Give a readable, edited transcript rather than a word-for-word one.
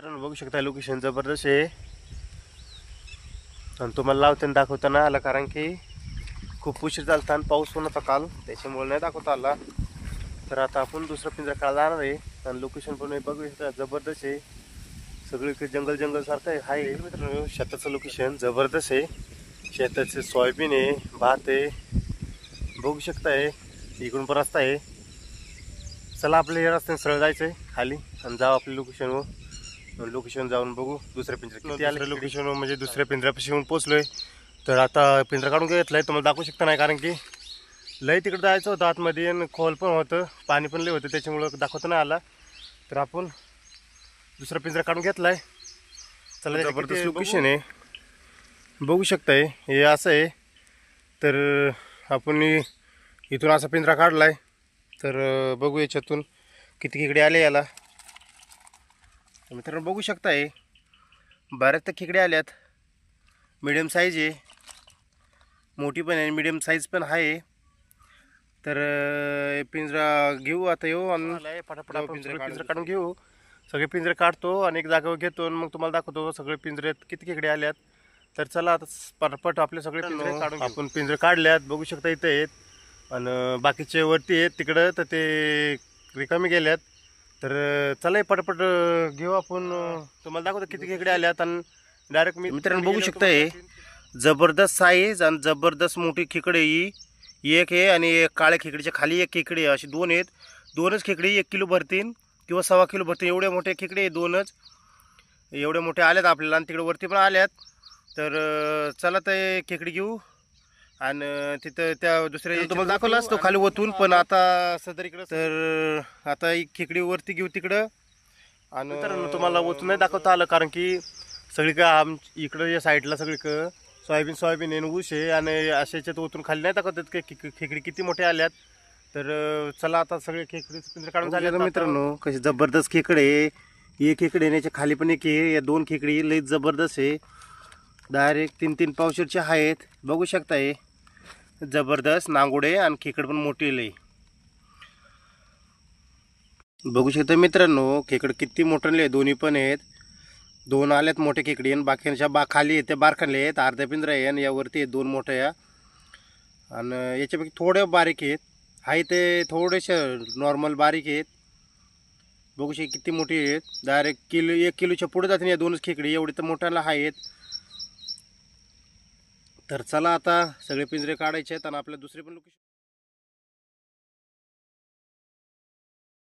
मित्रांनो बघू शकता लोकेशन जबरदस्त आहे आणि तुम्हाला लावताना दाखवताना आला कारण की खूप उशीर झाला आणि पाऊस पण होता काल, त्याच्यामुळे नाही दाखवता आला. तर आता आपण दुसरा पिंजरा काढला जाणार आहे आणि लोकेशन पण बघू शकता जबरदस्त आहे. सगळीकडे जंगल जंगल सारखं आहे मित्रांनो. शेताचं लोकेशन जबरदस्त आहे. शेताचे सोयाबीन आहे, भात आहे, बघू शकताय. इकडून पण रस्ता आहे. चला आपल्या या रस्त्याने सरळ जायचं आहे खाली आणि जाऊ आपल्या लोकेशन जाऊन बघू दुसऱ्या पिंजऱ्यात किती आले. लोकेशन म्हणजे दुसऱ्या पिंजऱ्यापाशी येऊन पोचलोय. तर आता पिंजरा काढून घेतलाय, तुम्हाला दाखवू शकता नाही कारण की लय तिकडे जायचं होतं आतमध्ये आणि खोल पण होतं, पाणी पण लय होतं, त्याच्यामुळं दाखवता नाही आला. तर आपण दुसरा पिंजरा काढून घेतलाय. चला जबरदस्त लोकेशन आहे, बघू शकताय. हे असं आहे. तर आपण इथून असा पिंजरा काढलाय. तर बघू याच्यातून किती खेकडे आले याला. मित्रांनो बघू शकताय बऱ्याच तर खेकडे आल्यात. मीडियम साईज आहे, मोठी पण आहे, मीडियम साईज पण आहे. तर पिंजरा घेऊ आता येऊ आणि फटाफट आपण पिंजरा काढून घेऊ. सगळे पिंजरे काढतो आणि एक जागेवर घेतो आणि मग तुम्हाला दाखवतो सगळे पिंजऱ्यात किती खेकडे आल्यात. तर चला आता पटापट आपले सगळे पिंजरे काढून आपण पिंजरे काढल्यात, बघू शकता इथे आहेत आणि बाकीचे वरती आहेत तिकडं, तर ते रिकामी गेल्यात. तर चला पटापट घेऊ आपण, तुम्हाला दाखवतो किती खेकडे आल्यात. आणि डायरेक्ट मित्रांनो बघू शकताय जबरदस्त साईज आणि जबरदस्त मोठी खेकडे ही एक आहे आणि काळ्या खेकडीच्या खाली एक खेकडे, अशी दोन आहेत. दोनच खेकडे 1 किलो भरतील किंवा 1.25 किलो भरतील, एवढे मोठे खेकडे दोनच एवढे मोठे आल्यात आपल्याला आणि तिकडे वरती पण आल्यात. तर चला ते खेकडी घेऊ आणि तिथं त्या दुसऱ्या तुम्हाला दाखवला असतो खाली ओतून, पण आता सदर इकडं. तर आता एक खेकडी वरती घेऊ तिकडं आणि तुम्हाला ओतून नाही दाखवता आलं कारण की सगळी का इकडं या साईडला सगळीकडं सोयाबीन आहे, ऊस आहे आणि अशाच्यात ओतून खाली नाही दाखवतात की खेकडी किती मोठे आल्यात. तर चला आता सगळे खेकडी पिंजरे काढून झाले मित्रांनो. कसे जबरदस्त खेकडे, एक खेकडे येण्याच्या खाली पण एक आहे. या 2 खेकडी लई जबरदस्त आहे, डायरेक्ट 3-3 पावशेरचे आहेत, बघू शकताय. जबरदस्त नांगोडे आणि खेकड पण मोठी लई बघू शकता मित्रांनो. खेकड किती मोठे दोन्ही पण आहेत. 2 आल्यात मोठे खेकडी आणि बाकीच्या खाली आहेत त्या बारखानले आहेत. अर्ध्या पिंजरा आहे आणि यावरती आहेत 2 मोठ्या आणि याच्यापैकी थोडे बारीक आहेत. आहे ते थोडेसे नॉर्मल बारीक आहेत. बघू शकता किती मोठी आहेत, डायरेक्ट 1 किलोच्या पुढे जातील या 2च खेकडी, एवढी तर मोठ्याला आहेत. तर चला आता सगळे पिंजरे काढायचे आहेत आणि आपल्या दुसरे पण लोकेशन